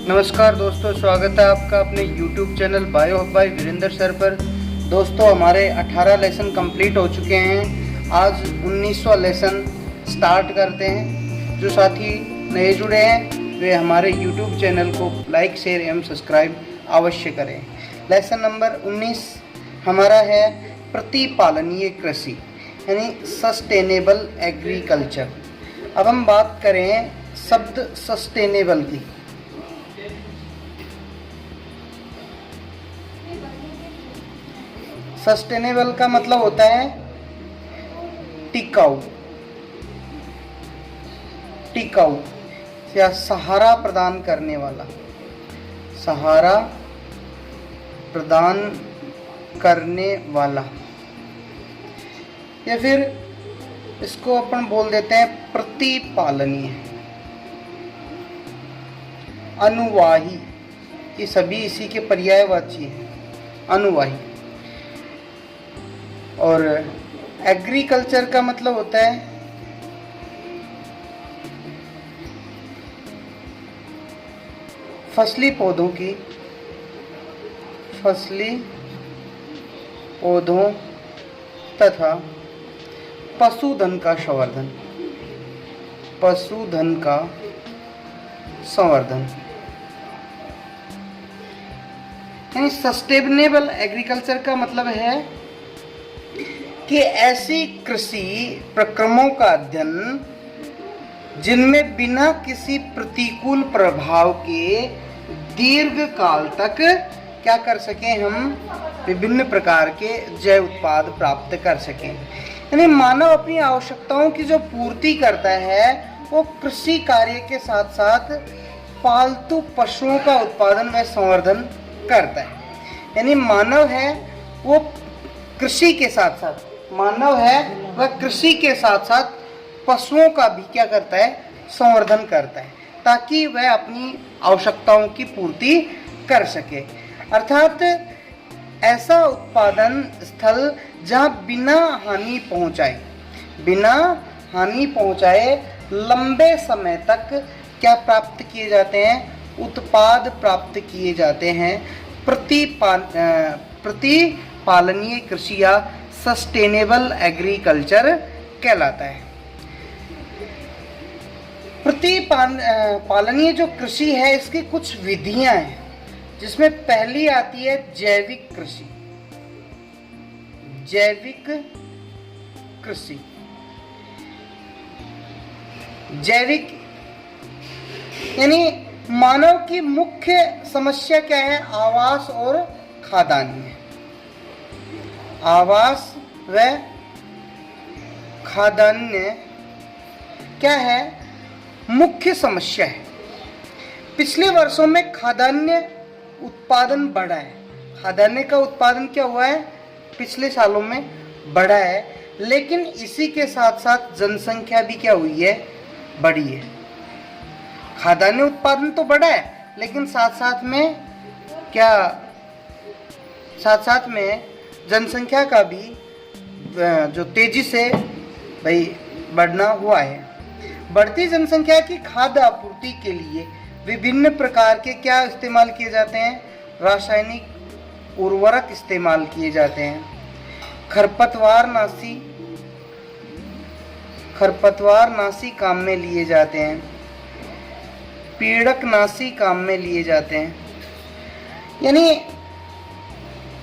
नमस्कार दोस्तों, स्वागत है आपका अपने YouTube channel bio hub by Virendra sir पर। दोस्तों, हमारे 18 लेसन कंप्लीट हो चुके हैं। आज 19वां लेसन स्टार्ट करते हैं। जो साथी नए जुड़े हैं वे हमारे YouTube चैनल को लाइक, शेयर एवं सब्सक्राइब अवश्य करें। लेसन नंबर 19 हमारा है प्रतिपालनीय कृषि यानी सस्टेनेबल एग्रीकल्चर। अब हम बात करें शब्द सस्टेनेबल की। सस्टेनेबल का मतलब होता है टिकाऊ, टिकाऊ या सहारा प्रदान करने वाला, सहारा प्रदान करने वाला, या फिर इसको अपन बोल देते हैं प्रतिपालनीय, अनुवाही। ये सभी इसी के पर्यायवाची हैं, अनुवाही। और एग्रीकल्चर का मतलब होता है फसली पौधों की, फसली पौधों तथा पशुधन का संवर्धन, पशुधन का संवर्धन। यानी सस्टेनेबल एग्रीकल्चर का मतलब है कि ऐसी कृषि प्रक्रमों का अध्ययन जिनमें बिना किसी प्रतिकूल प्रभाव के दीर्घ काल तक क्या कर सकें, हम विभिन्न प्रकार के जैव उत्पाद प्राप्त कर सकें। यानी मानव अपनी आवश्यकताओं की जो पूर्ति करता है वो कृषि कार्य के साथ साथ पालतू पशुओं का उत्पादन व संवर्धन करता है। यानी मानव है वो कृषि के साथ साथ, मानव है वह कृषि के साथ साथ पशुओं का भी क्या करता है, संवर्धन करता है, ताकि वह अपनी आवश्यकताओं की पूर्ति कर सके। अर्थात ऐसा उत्पादन स्थल जहां बिना हानि पहुंचाए, बिना हानि पहुंचाए लंबे समय तक क्या प्राप्त किए जाते हैं, उत्पाद प्राप्त किए जाते हैं। प्रतिपालनीय कृषि या सस्टेनेबल एग्रीकल्चर कहलाता है। प्रतिपालनीय जो कृषि है इसकी कुछ विधियां हैं, जिसमें पहली आती है जैविक कृषि। जैविक कृषि, जैविक यानी मानव की मुख्य समस्या क्या है, आवास और खाद्यान्न। आवास व खाद्यान्न क्या है, मुख्य समस्या है। पिछले वर्षों में खाद्यान्न उत्पादन बढ़ा है। खाद्यान्न का उत्पादन क्या हुआ है, पिछले सालों में बढ़ा है, लेकिन इसी के साथ साथ जनसंख्या भी क्या हुई है, बढ़ी है। खाद्यान्न उत्पादन तो बढ़ा है, लेकिन साथ साथ में क्या, साथ साथ में जनसंख्या का भी जो तेजी से भाई बढ़ना हुआ है। बढ़ती जनसंख्या की खाद्य आपूर्ति के लिए विभिन्न प्रकार के क्या इस्तेमाल किए जाते हैं, रासायनिक उर्वरक इस्तेमाल किए जाते हैं। खरपतवारनाशी काम में लिए जाते हैं, पीड़कनाशी काम में लिए जाते हैं। यानी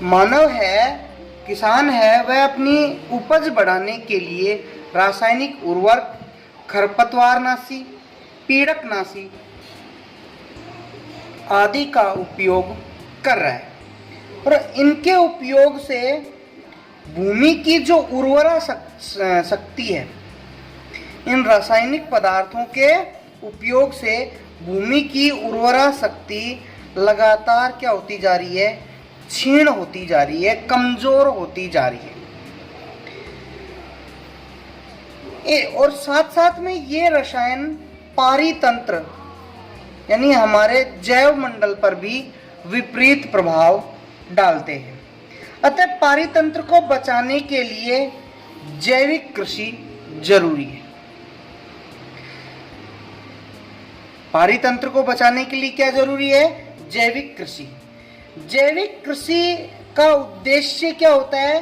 मानव है, किसान है, वह अपनी उपज बढ़ाने के लिए रासायनिक उर्वरक, खरपतवारनाशी, पीड़कनाशी आदि का उपयोग कर रहा है। और इनके उपयोग से भूमि की जो उर्वरा शक्ति है, इन रासायनिक पदार्थों के उपयोग से भूमि की उर्वरा शक्ति लगातार क्या होती जा रही है, क्षीण होती जा रही है, कमजोर होती जा रही है। और साथ साथ में ये रसायन पारितंत्र यानी हमारे जैव मंडल पर भी विपरीत प्रभाव डालते हैं। अतः पारितंत्र को बचाने के लिए जैविक कृषि जरूरी है। पारितंत्र को बचाने के लिए क्या जरूरी है? जैविक कृषि। जैविक कृषि का उद्देश्य क्या होता है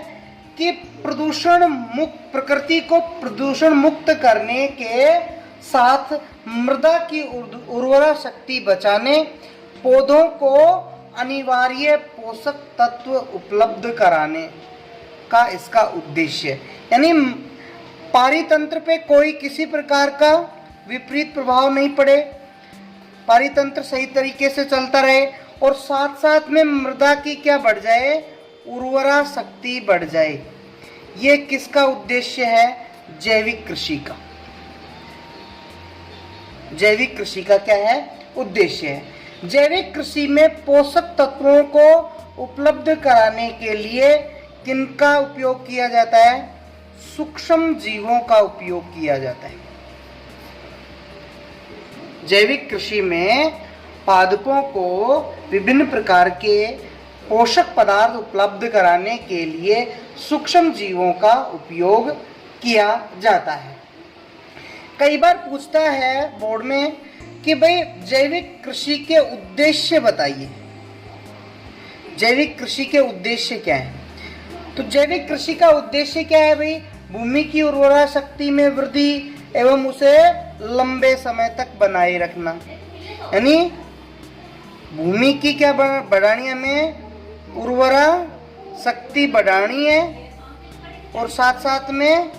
कि प्रदूषण मुक्त, प्रकृति को प्रदूषण मुक्त करने के साथ मृदा की उर्वरा शक्ति बचाने, पौधों को अनिवार्य पोषक तत्व उपलब्ध कराने का इसका उद्देश्य है। यानी पारितंत्र पे कोई किसी प्रकार का विपरीत प्रभाव नहीं पड़े, पारितंत्र सही तरीके से चलता रहे और साथ साथ में मृदा की क्या बढ़ जाए? उर्वरा शक्ति बढ़ जाए। ये किसका उद्देश्य है? जैविक कृषि का। जैविक कृषि का क्या है? उद्देश्य है। जैविक कृषि में पोषक तत्वों को उपलब्ध कराने के लिए किनका उपयोग किया जाता है? सूक्ष्म जीवों का उपयोग किया जाता है। जैविक कृषि में पादपों को विभिन्न प्रकार के पोषक पदार्थ उपलब्ध कराने के लिए सूक्ष्म जीवों का उपयोग किया जाता है। कई बार पूछता है बोर्ड में कि भाई जैविक कृषि के उद्देश्य बताइए। जैविक कृषि के उद्देश्य क्या है? तो जैविक कृषि का उद्देश्य क्या है भाई? भूमि की उर्वरा शक्ति में वृद्धि एवं उसे लंबे समय तक बनाए रखना। यानी भूमि की क्या बढ़ानी, हमें उर्वरा शक्ति बढ़ानी है और साथ साथ में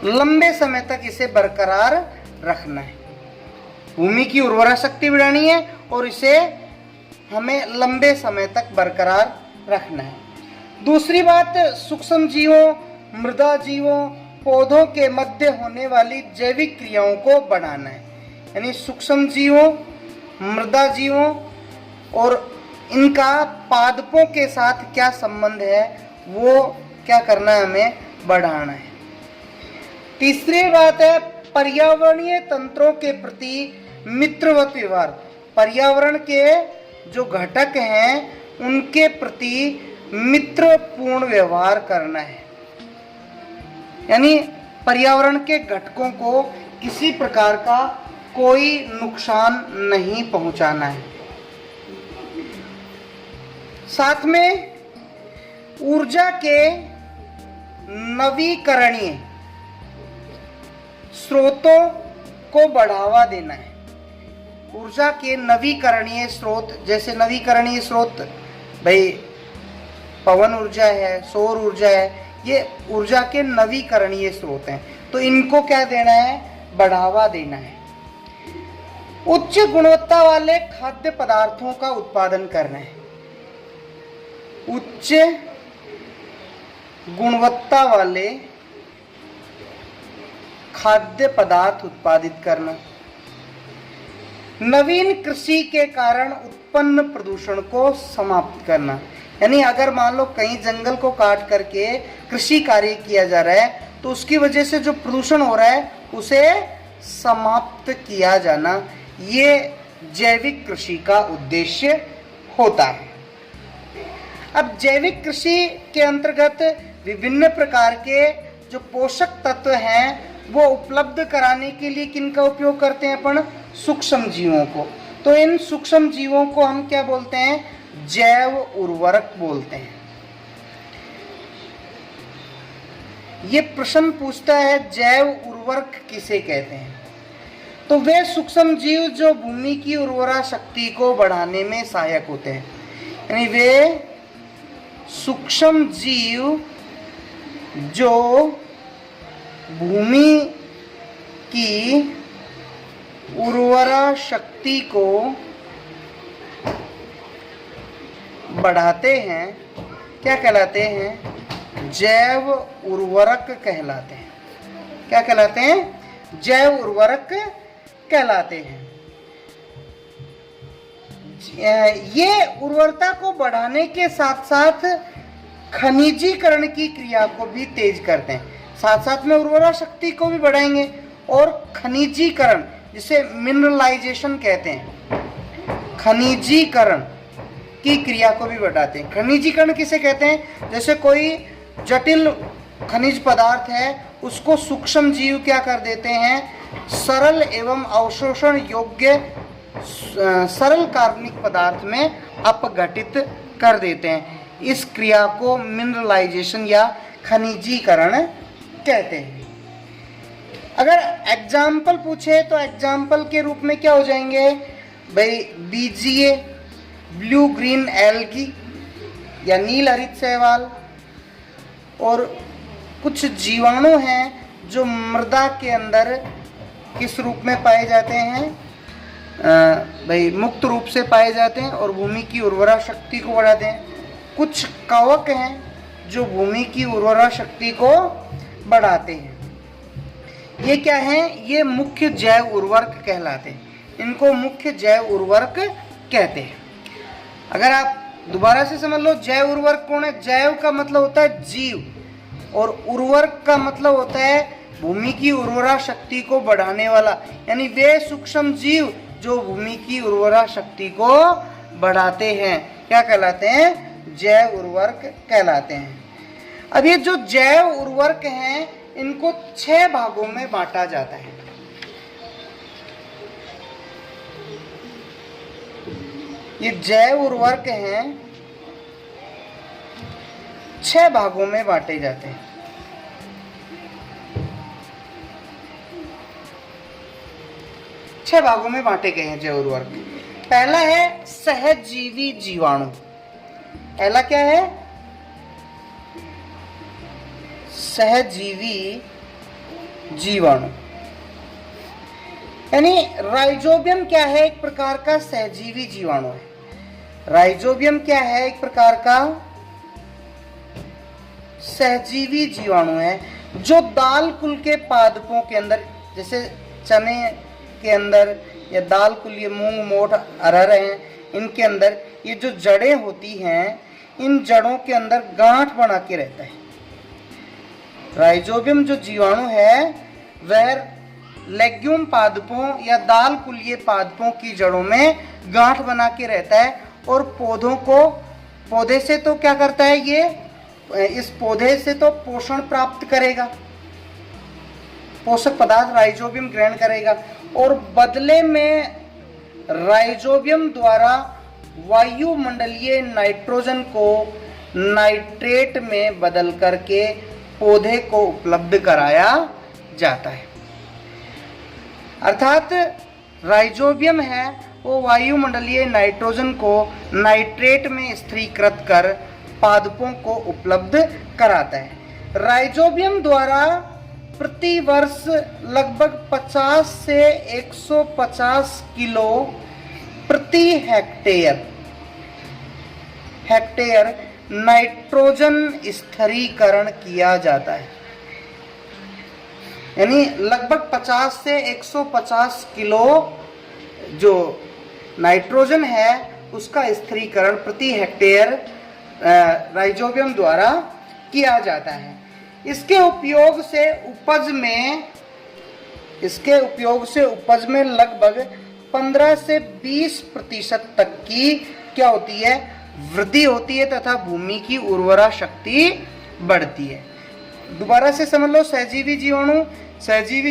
लंबे समय तक इसे बरकरार रखना है। भूमि की उर्वरा शक्ति बढ़ानी है और इसे हमें लंबे समय तक बरकरार रखना है। दूसरी बात, सूक्ष्म जीवों, मृदा जीवों, पौधों के मध्य होने वाली जैविक क्रियाओं को बढ़ाना है। यानी सूक्ष्म जीवों, मृदा जीवों और इनका पादपों के साथ क्या संबंध है वो क्या करना है? हमें बढ़ाना है। तीसरी बात है पर्यावरणीय तंत्रों के प्रति मित्रवत व्यवहार। पर्यावरण के जो घटक हैं उनके प्रति मित्रपूर्ण व्यवहार करना है। यानी पर्यावरण के घटकों को किसी प्रकार का कोई नुकसान नहीं पहुंचाना है। साथ में ऊर्जा के नवीकरणीय स्रोतों को बढ़ावा देना है। ऊर्जा के नवीकरणीय स्रोत, जैसे नवीकरणीय स्रोत भाई पवन ऊर्जा है, सौर ऊर्जा है, ये ऊर्जा के नवीकरणीय स्रोत हैं, तो इनको क्या देना है? बढ़ावा देना है। उच्च गुणवत्ता वाले खाद्य पदार्थों का उत्पादन करना है। उच्च गुणवत्ता वाले खाद्य पदार्थ उत्पादित करना। नवीन कृषि के कारण उत्पन्न प्रदूषण को समाप्त करना। यानी अगर मान लो कहीं जंगल को काट करके कृषि कार्य किया जा रहा है तो उसकी वजह से जो प्रदूषण हो रहा है उसे समाप्त किया जाना, ये जैविक कृषि का उद्देश्य होता है। अब जैविक कृषि के अंतर्गत विभिन्न प्रकार के जो पोषक तत्व हैं वो उपलब्ध कराने के लिए किनका उपयोग करते हैं अपन? सूक्ष्म जीवों को। तो इन सूक्ष्म जीवों को हम क्या बोलते हैं? जैव उर्वरक बोलते हैं। ये प्रश्न पूछता है जैव उर्वरक किसे कहते हैं? तो वे सूक्ष्म जीव जो भूमि की उर्वरा शक्ति को बढ़ाने में सहायक होते हैं। यानी वे सूक्ष्म जीव जो भूमि की उर्वरा शक्ति को बढ़ाते हैं, क्या कहलाते हैं? जैव उर्वरक कहलाते हैं। क्या कहलाते हैं? जैव उर्वरक कहलाते हैं। ये उर्वरता को बढ़ाने के साथ साथ खनिजीकरण की क्रिया को भी तेज करते हैं। साथ साथ में उर्वरा शक्ति को भी बढ़ाएंगे और खनिजीकरण, जिसे मिनरलाइजेशन कहते हैं, खनिजीकरण की क्रिया को भी बढ़ाते हैं। खनिजीकरण किसे कहते हैं? जैसे कोई जटिल खनिज पदार्थ है उसको सूक्ष्म जीव क्या कर देते हैं? सरल एवं अवशोषण योग्य सरल कार्बनिक पदार्थ में अपघटित कर देते हैं। इस क्रिया को मिनरलाइजेशन या खनिजीकरण कहते हैं। अगर एग्जाम्पल पूछे तो एग्जाम्पल के रूप में क्या हो जाएंगे भाई, बीजीए, ब्लू ग्रीन एल्गी या नील हरित शैवाल, और कुछ जीवाणु हैं जो मृदा के अंदर किस रूप में पाए जाते हैं भाई, मुक्त रूप से पाए जाते हैं और भूमि की उर्वरा शक्ति को बढ़ाते हैं। कुछ कवक हैं जो भूमि की उर्वरा शक्ति को बढ़ाते हैं। ये क्या हैं? ये मुख्य जैव उर्वरक कहलाते हैं। इनको मुख्य जैव उर्वरक कहते हैं। अगर आप दोबारा से समझ लो, जैव उर्वरक कौन है? जैव का मतलब होता है जीव, और उर्वरक का मतलब होता है भूमि की उर्वरा शक्ति को बढ़ाने वाला, यानी वे सूक्ष्म जीव जो भूमि की उर्वरा शक्ति को बढ़ाते हैं क्या कहलाते हैं? जैव उर्वरक कहलाते हैं। अब ये जो जैव उर्वरक हैं इनको 6 भागों में बांटा जाता है। ये जैव उर्वरक हैं 6 भागों में बांटे जाते हैं। छह भागों में बांटे गए हैं जैव उर्वरक। पहला है सहजीवी जीवाणु। पहला क्या है? सहजीवी जीवाणु, यानी राइजोबियम क्या है? एक प्रकार का सहजीवी जीवाणु है। राइजोबियम क्या है? एक प्रकार का सहजीवी जीवाणु है जो दाल कुल के पादपों के अंदर, जैसे चने के अंदर या दाल कुल, ये मूंग मोठ अरहर हैं, इनके अंदर ये जो जड़ें होती हैं, इन जड़ों के अंदर गांठ बना के रहता है। राइजोबियम जो जीवाणु है वह लेग्यूम पादपों या दाल कुलीय पादपों की जड़ों में गांठ बना के रहता है और पौधे से तो क्या करता है? ये इस पौधे से तो पोषण प्राप्त करेगा, पोषक पदार्थ राइजोबियम ग्रहण करेगा, और बदले में राइजोबियम द्वारा वायुमंडलीय नाइट्रोजन को नाइट्रेट में बदल करके पौधे को उपलब्ध कराया जाता है। अर्थात राइजोबियम है वो वायुमंडलीय नाइट्रोजन को नाइट्रेट में स्थिरीकृत कर पादपों को उपलब्ध कराता है। राइजोबियम द्वारा प्रति वर्ष लगभग 50 से 150 किलो प्रति हेक्टेयर नाइट्रोजन स्थिरीकरण किया जाता है। यानी लगभग 50 से 150 किलो जो नाइट्रोजन है उसका स्थिरीकरण प्रति हेक्टेयर राइजोबियम द्वारा किया जाता है। इसके उपयोग से उपज में लगभग 15 से 20% तक की क्या होती है? वृद्धि होती है तथा भूमि की उर्वरा शक्ति बढ़ती है। दोबारा से समझ लो, सहजीवी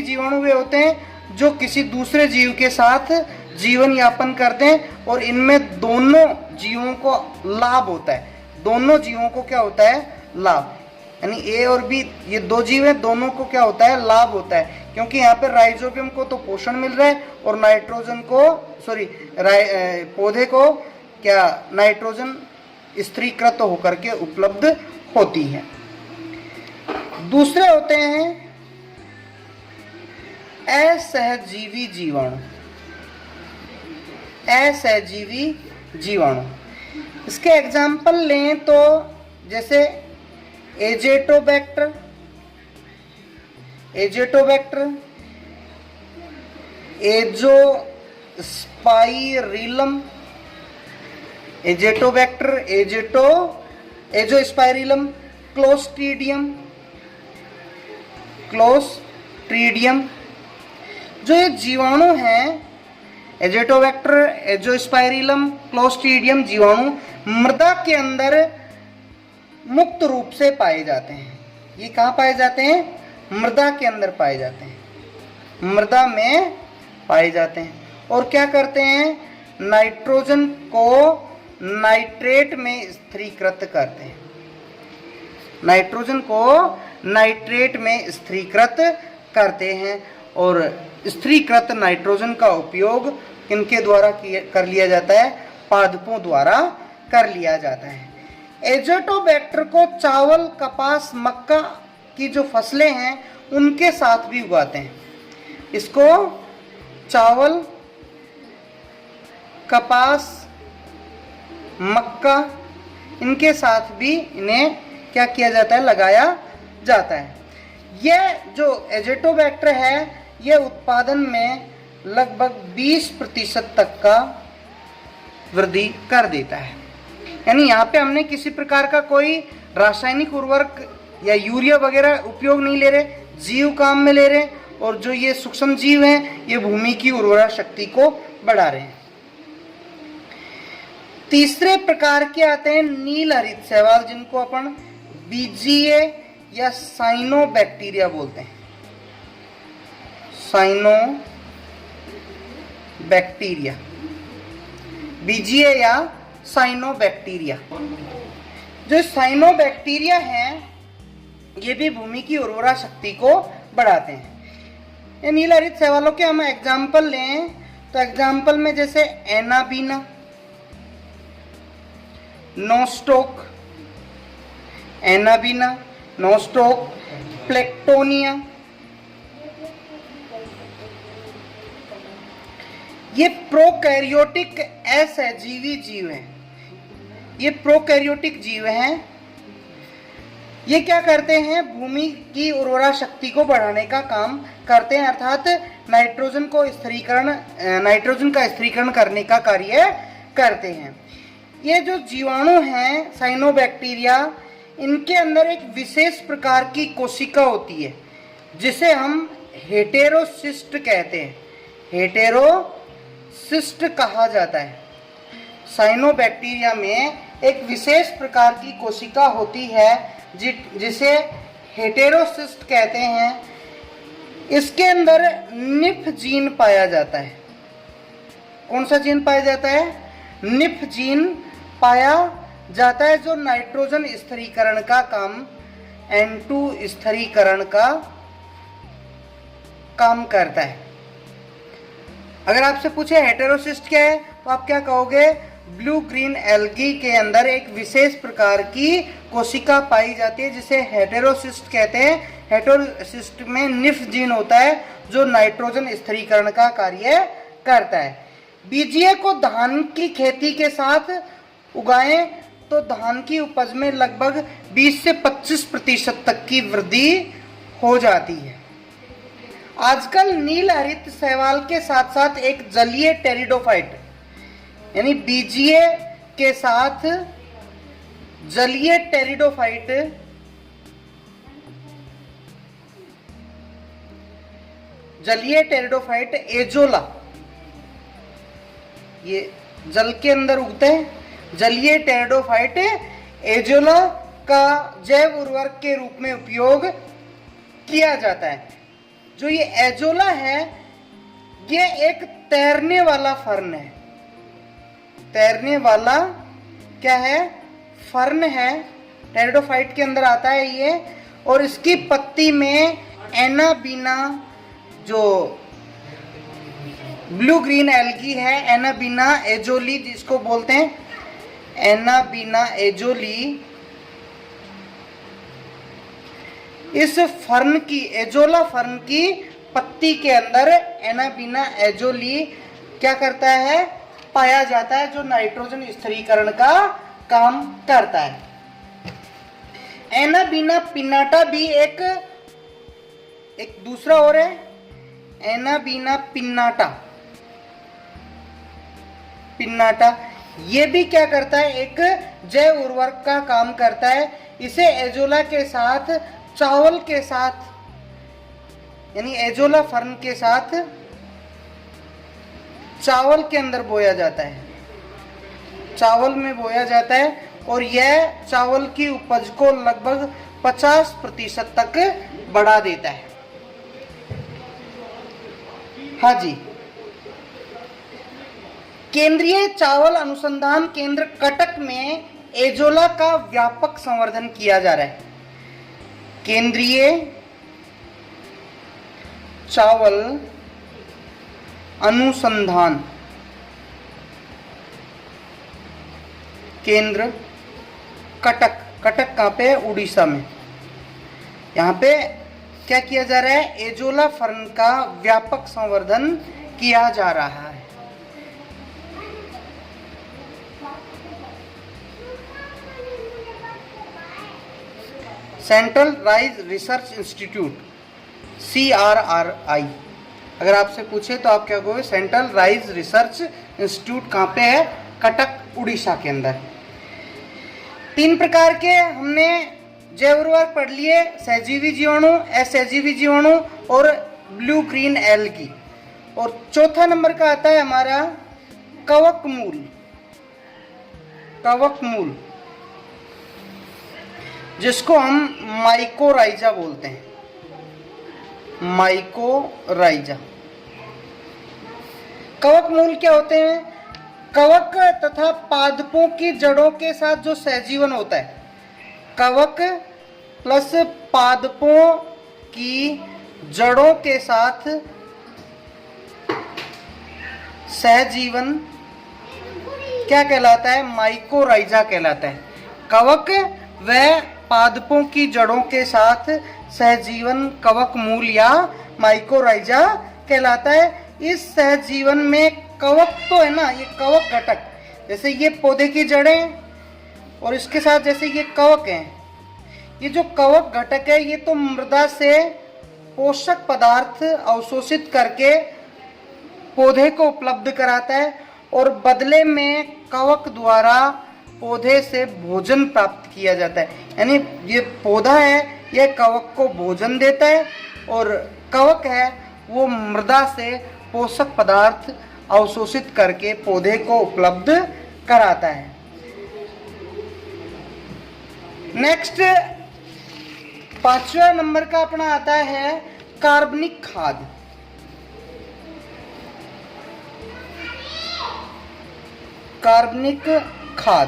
जीवाणु वे होते हैं जो किसी दूसरे जीव के साथ जीवन यापन करते हैं और इनमें दोनों जीवों को लाभ होता है। दोनों जीवों को क्या होता है? लाभ, यानी ए और बी ये दो जीव हैं, दोनों को क्या होता है? लाभ होता है, क्योंकि यहाँ पे राइजोबियम को तो पोषण मिल रहा है और पौधे को क्या नाइट्रोजन स्थिरीकृत होकर के उपलब्ध होती है। दूसरे होते हैं असहजीवी जीवाणु। इसके एग्जाम्पल लें तो जैसे एजेटोबैक्टर, एजोस्पाइरिलम, क्लोस्ट्रीडियम। जो ये जीवाणु हैं एजेटोबैक्टर, एजोस्पाइरिलम, क्लोस्ट्रीडियम जीवाणु मृदा के अंदर मुक्त रूप से पाए जाते हैं। ये कहाँ पाए जाते हैं? मृदा के अंदर पाए जाते हैं। मृदा में पाए जाते हैं और क्या करते हैं, नाइट्रोजन को नाइट्रेट में स्थिरीकृत करते हैं, नाइट्रोजन को नाइट्रेट में स्थिरीकृत करते हैं। और स्थिरीकृत नाइट्रोजन का उपयोग किनके द्वारा कर लिया जाता है, पादपों द्वारा कर लिया जाता है। एज़ोटोबैक्टर को चावल, कपास, मक्का की जो फसलें हैं उनके साथ भी उगाते हैं। इसको चावल, कपास, मक्का इनके साथ भी इन्हें क्या किया जाता है, लगाया जाता है। यह जो एज़ोटोबैक्टर है यह उत्पादन में लगभग 20% तक का वृद्धि कर देता है। यानी यहाँ पे हमने किसी प्रकार का कोई रासायनिक उर्वरक या यूरिया वगैरह उपयोग नहीं ले रहे, जीव काम में ले रहे, और जो ये सूक्ष्म जीव हैं ये भूमि की उर्वरा शक्ति को बढ़ा रहे हैं। तीसरे प्रकार के आते हैं नील हरित शैवाल, जिनको अपन बीजीए या साइनोबैक्टीरिया बोलते हैं, साइनोबैक्टीरिया, बीजीए या साइनोबैक्टीरिया। जो साइनोबैक्टीरिया हैं ये भी भूमि की उर्वरा शक्ति को बढ़ाते हैं। ये नील हरित शैवालों के हम एग्जाम्पल लें तो एग्जाम्पल में जैसे एनाबीना, नोस्टोक, एनाबीना, नोस्टोक, प्लेक्टोनिया, ये प्रोकैरियोटिक असजीवी जीव हैं। ये प्रोकैरियोटिक जीव हैं। ये क्या करते हैं, भूमि की उर्वरा शक्ति को बढ़ाने का काम करते हैं, अर्थात नाइट्रोजन का स्थिरीकरण करने का कार्य करते हैं। ये जो जीवाणु हैं साइनोबैक्टीरिया, इनके अंदर एक विशेष प्रकार की कोशिका होती है जिसे हम हेटेरोसिस्ट कहते हैं, हेटेरोसिस्ट कहा जाता है। साइनोबैक्टीरिया में एक विशेष प्रकार की कोशिका होती है जिसे हेटेरोसिस्ट कहते हैं। इसके अंदर निफ जीन पाया जाता है। कौन सा जीन पाया जाता है, निफ जीन पाया जाता है, जो नाइट्रोजन स्थिरीकरण का काम, N2 स्थिरीकरण का काम करता है। अगर आपसे पूछे हेटेरोसिस्ट क्या है तो आप क्या कहोगे, ब्लू ग्रीन एल्गी के अंदर एक विशेष प्रकार की कोशिका पाई जाती है जिसे हेटेरोसिस्ट कहते हैं। हेटेरोसिस्ट में निफ जीन होता है जो नाइट्रोजन स्थिरीकरण का कार्य करता है। बीजीए को धान की खेती के साथ उगाएं तो धान की उपज में लगभग 20 से 25% तक की वृद्धि हो जाती है। आजकल नील हरित शैवाल के साथ साथ एक जलीय टेरिडोफाइट, यानी बीजीए के साथ जलीय टेरिडोफाइट, एजोला, ये जल के अंदर उगते हैं। जलीय टेरिडोफाइट एजोला का जैव उर्वरक के रूप में उपयोग किया जाता है। जो ये एजोला है ये एक तैरने वाला फर्न है, तैरने वाला क्या है, फर्न है, टेरिडोफाइट के अंदर आता है ये। और इसकी पत्ती में एनाबीना, जो ब्लू ग्रीन एल्गी है, एनाबीना एजोली जिसको बोलते हैं, एनाबीना एजोली, इस फर्न की, एजोला फर्न की पत्ती के अंदर एनाबीना एजोली क्या करता है, पाया जाता है, जो नाइट्रोजन स्थिरीकरण का काम करता है। एनाबीना पिन्नाटा भी एक दूसरा और है, एनाबीना पिन्नाटा, ये भी क्या करता है, एक जैव उर्वरक का काम करता है। इसे एजोला के साथ, चावल के साथ, यानी एजोला फर्न के साथ चावल के अंदर बोया जाता है, चावल में बोया जाता है और यह चावल की उपज को लगभग 50% तक बढ़ा देता है। हाँ जी, केंद्रीय चावल अनुसंधान केंद्र कटक में एजोला का व्यापक संवर्धन किया जा रहा है। केंद्रीय चावल अनुसंधान केंद्र कटक, कटक कहाँ पे है? उड़ीसा में। यहाँ पे क्या किया जा रहा है? एजोला फर्न का व्यापक संवर्धन किया जा रहा है। Central rice research institute CRRI, अगर आपसे पूछे तो आप क्या कहोगे? सेंट्रल राइस रिसर्च इंस्टीट्यूट कहाँ पे है? कटक, उड़ीसा के अंदर। 3 प्रकार के हमने जैव उर्वरक पढ़ लिए, सहजीवी जीवाणु, असहजीवी जीवाणु और ब्लू ग्रीन एल्गी। और चौथा नंबर का आता है हमारा कवक मूल। कवक मूल जिसको हम माइकोराइजा बोलते हैं, माइकोराइजा। कवक मूल क्या होते हैं? कवक तथा पादपों की जड़ों के साथ जो सहजीवन होता है, कवक प्लस पादपों की जड़ों के साथ सहजीवन क्या कहलाता है? माइकोराइजा कहलाता है। कवक व पादपों की जड़ों के साथ सहजीवन कवक मूल या माइकोराइजा कहलाता है। इस सहजीवन में कवक तो है ना, ये कवक घटक, जैसे ये पौधे की जड़ें और इसके साथ जैसे ये कवक हैं, ये जो कवक घटक है ये तो मृदा से पोषक पदार्थ अवशोषित करके पौधे को उपलब्ध कराता है और बदले में कवक द्वारा पौधे से भोजन प्राप्त किया जाता है। यानी ये पौधा है, यह कवक को भोजन देता है और कवक है वो मृदा से पोषक पदार्थ अवशोषित करके पौधे को उपलब्ध कराता है। नेक्स्ट 5वां नंबर का अपना आता है कार्बनिक खाद। कार्बनिक खाद,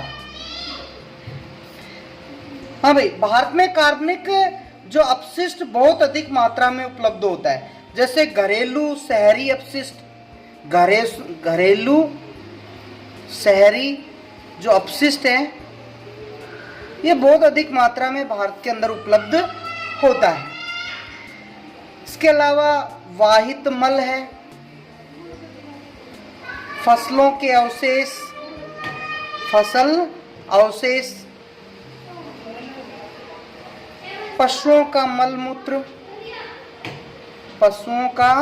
हाँ भाई, भारत में कार्बनिक जो अपशिष्ट बहुत अधिक मात्रा में उपलब्ध होता है, जैसे घरेलू शहरी अपशिष्ट, घरेलू शहरी जो अपशिष्ट है ये बहुत अधिक मात्रा में भारत के अंदर उपलब्ध होता है। इसके अलावा वाहित मल है, फसलों के अवशेष, फसल अवशेष, पशुओं का मल मूत्र, पशुओं का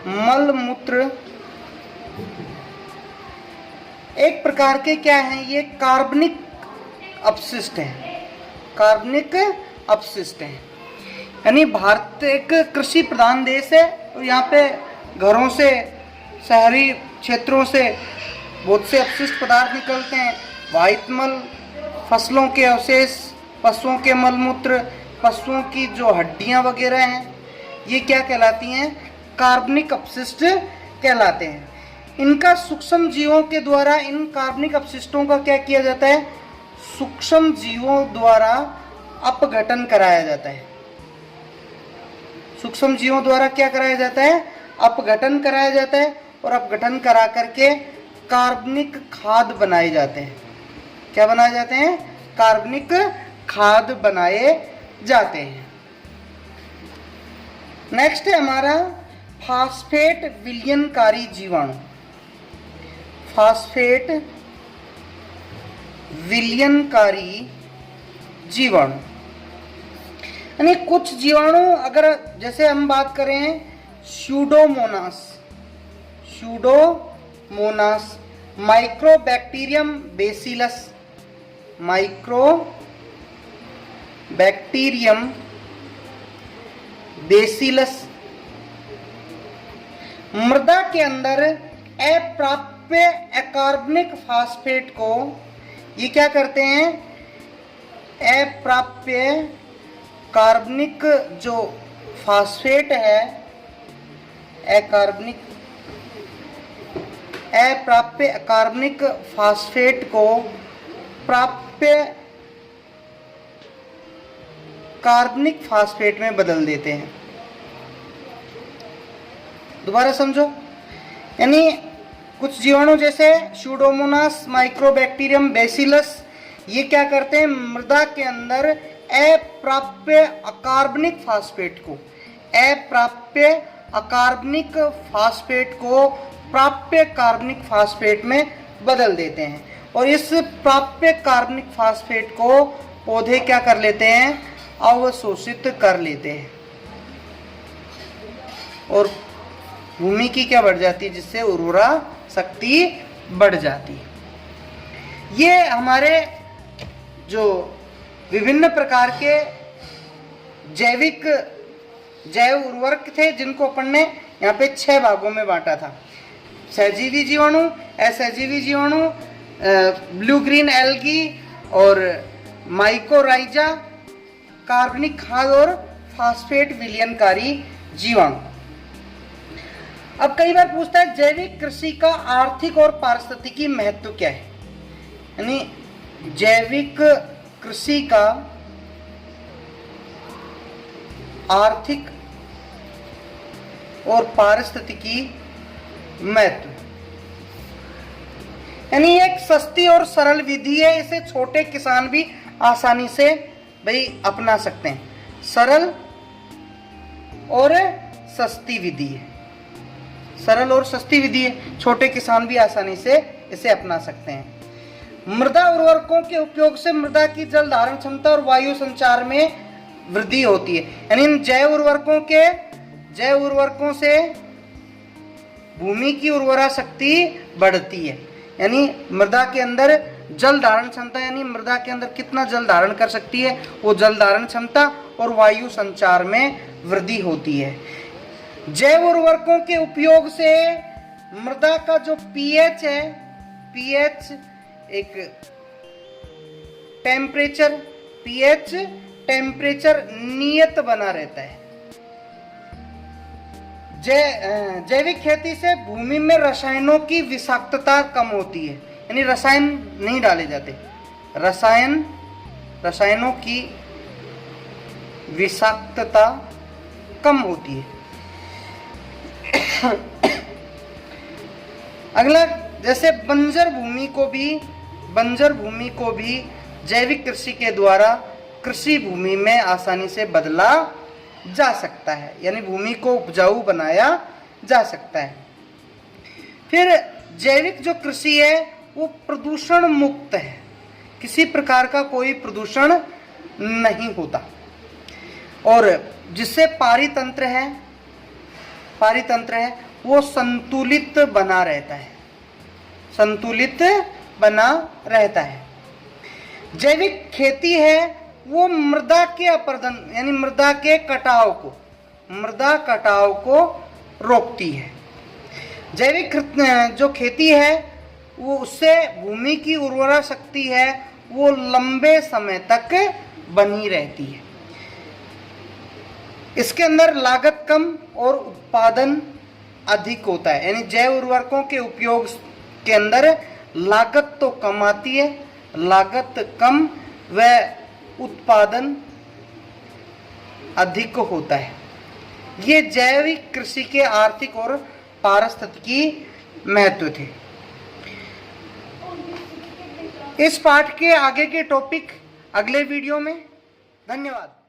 मल मूत्र एक प्रकार के क्या हैं? ये कार्बनिक अपशिष्ट हैं। कार्बनिक अपशिष्ट हैं। यानी भारत एक कृषि प्रधान देश है और यहाँ पे घरों से, शहरी क्षेत्रों से बहुत से अपशिष्ट पदार्थ निकलते हैं। वाहित मल, फसलों के अवशेष, पशुओं के मलमूत्र, पशुओं की जो हड्डियां वगैरह हैं, ये क्या कहलाती हैं? कार्बनिक अपशिष्ट कहलाते हैं। इनका सूक्ष्म जीवों के द्वारा, इन कार्बनिक अपशिष्टों का क्या किया जाता है? सूक्ष्म जीवों द्वारा अपघटन कराया जाता है। सूक्ष्म जीवों द्वारा क्या कराया जाता है? अपघटन कराया जाता है और अपघटन करा करके कार्बनिक खाद बनाए जाते हैं। क्या बनाए जाते हैं? कार्बनिक खाद बनाए जाते हैं। नेक्स्ट है हमारा फास्फेट विलयनकारी जीवाणु। फास्फेट विलयनकारी जीवाणु यानी कुछ जीवाणु, अगर जैसे हम बात करें Pseudomonas, Pseudomonas, mycobacterium bacillus, mycobacterium bacillus, मृदा के अंदर अप्राप्य अकार्बनिक फास्फेट को ये क्या करते हैं? अप्राप्य कार्बनिक जो फास्फेट है अप्राप्य अकार्बनिक फास्फेट को प्राप्य कार्बनिक फास्फेट में बदल देते हैं। दोबारा समझो, यानी कुछ जीवाणु जैसे स्यूडोमोनास, माइक्रोबैक्टीरियम, बेसिलस, ये क्या करते हैं, मृदा के अंदर अप्राप्य अकार्बनिक फास्फेट को प्राप्य कार्बनिक फास्फेट में बदल देते हैं। और इस प्राप्य कार्बनिक फास्फेट को पौधे क्या कर लेते हैं, अवशोषित कर लेते हैं, और भूमि की क्या बढ़ जाती है, जिससे उर्वरा शक्ति बढ़ जाती है। ये हमारे जो विभिन्न प्रकार के जैव उर्वरक थे, जिनको अपन ने यहाँ पे 6 भागों में बांटा था। सहजीवी जीवाणु, असहजीवी जीवाणु, ब्लू ग्रीन एल्गी और माइकोराइजा, कार्बनिक खाद और फास्फेट विलयनकारी जीवाणु। अब कई बार पूछता है जैविक कृषि का आर्थिक और पारिस्थितिकी महत्व क्या है, यानी जैविक कृषि का आर्थिक और पारिस्थितिकी महत्व, यानी एक सस्ती और सरल विधि है। इसे छोटे किसान भी आसानी से भाई अपना सकते हैं। सरल और सस्ती विधि है, सरल और सस्ती विधि है, छोटे किसान भी आसानी से इसे अपना सकते हैं। मृदा उर्वरकों के उपयोग से मृदा की जल धारण क्षमता और वायु संचार में वृद्धि होती है, यानी इन जैव उर्वरकों से भूमि की उर्वरा शक्ति बढ़ती है, यानी मृदा के अंदर जल धारण क्षमता, यानी मृदा के अंदर कितना जल धारण कर सकती है, वो जल धारण क्षमता और वायु संचार में वृद्धि होती है। जैव उर्वरकों के उपयोग से मृदा का जो पीएच है, पीएच एक टेम्परेचर नियत बना रहता है। जैविक खेती से भूमि में रसायनों की विषाक्तता कम होती है, यानी रसायन नहीं डाले जाते, रसायनों की विषाक्तता कम होती है। अगला, जैसे बंजर भूमि को भी जैविक कृषि के द्वारा कृषि भूमि में आसानी से बदला जा सकता है, यानी भूमि को उपजाऊ बनाया जा सकता है। फिर जैविक जो कृषि है वो प्रदूषण मुक्त है, किसी प्रकार का कोई प्रदूषण नहीं होता, और जिससे पारितंत्र है वो संतुलित बना रहता है। जैविक खेती है वो मृदा के अपरदन, यानी मृदा कटाव को रोकती है। जैविक जो खेती है वो उससे भूमि की उर्वरा शक्ति है वो लंबे समय तक बनी रहती है। इसके अंदर लागत कम और उत्पादन अधिक होता है, यानी जैव उर्वरकों के उपयोग के अंदर लागत तो कम आती है, लागत कम व उत्पादन अधिक होता है। ये जैविक कृषि के आर्थिक और पारिस्थितिकी महत्व थे। इस पाठ के आगे के टॉपिक अगले वीडियो में। धन्यवाद।